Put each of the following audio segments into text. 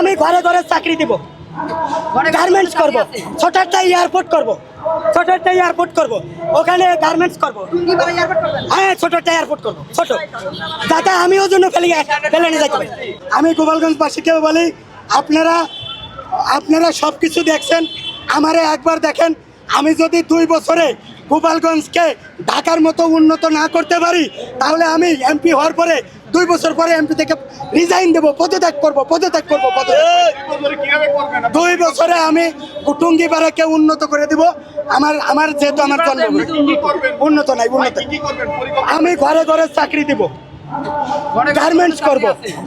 আমি ঘরে ঘরে চাকরি দিব, গার্মেন্টস করব, ছোটটা এয়ারপোর্ট করব, ছোটটা এয়ারপোর্ট করব, ওখানে গার্মেন্টস করব। হ্যাঁ, ছোটটা এয়ারপোর্ট করব, ছোট, যাতে আমিও জন্য ফেলে নিয়ে যাইতে পারি। আমি গোপালগঞ্জবাসীকেও বলি, আপনারা আপনারা সব কিছু দেখছেন, আমারে একবার দেখেন। আমি যদি 2 বছরে গোপালগঞ্জকে ঢাকার মতো উন্নত না করতে পারি, তাহলে আমি এমপি হওয়ার পরে 2 বছর পরে এমপি থেকে রিজাইন দেবো, পদত্যাগ করবো। 2 বছরে আমি টুঙ্গিপাড়াকে উন্নত করে দিব। আমার যেহেতু আমার জন্ম উন্নত নাই, আমি ঘরে ঘরে চাকরি দিব, গার্মেন্টস করব,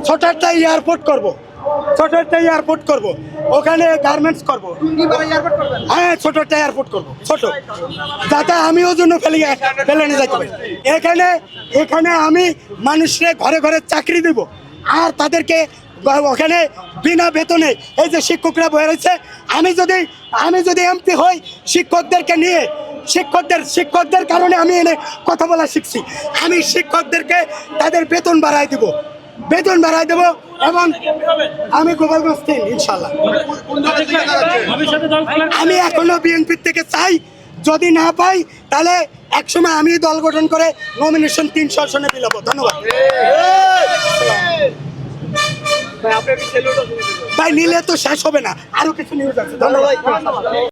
ছোটটা এয়ারপোর্ট করব, ওখানে গার্মেন্টস করব। হ্যাঁ, ছোটটা এয়ারপোর্ট করব, ছোট, যাতে আমিও জন্য ফেলে নিয়ে যাইতে পারি। এখানে আমি মানুষরে ঘরে ঘরে চাকরি দিব, আর তাদেরকে ওখানে বিনা বেতনে, এই যে শিক্ষকরা বয়ে রয়েছে, আমি যদি এমপি হই, শিক্ষকদেরকে নিয়ে, শিক্ষকদের কারণে আমি এনে কথা বলা শিখছি। আমি শিক্ষকদেরকে তাদের বেতন বাড়াই দেব, এবং আমি গোপালগঞ্জ থেকে ইনশাল্লাহ, আমি এখনো বিএনপির থেকে চাই। যদি না পাই, তাহলে একসময় আমি দল গঠন করে নমিনেশন 300 আসনে বিলাবো। ধন্যবাদ ভাই। নিলে তো শেষ হবে না, আরো কিছু নিউজ আছে। ধন্যবাদ।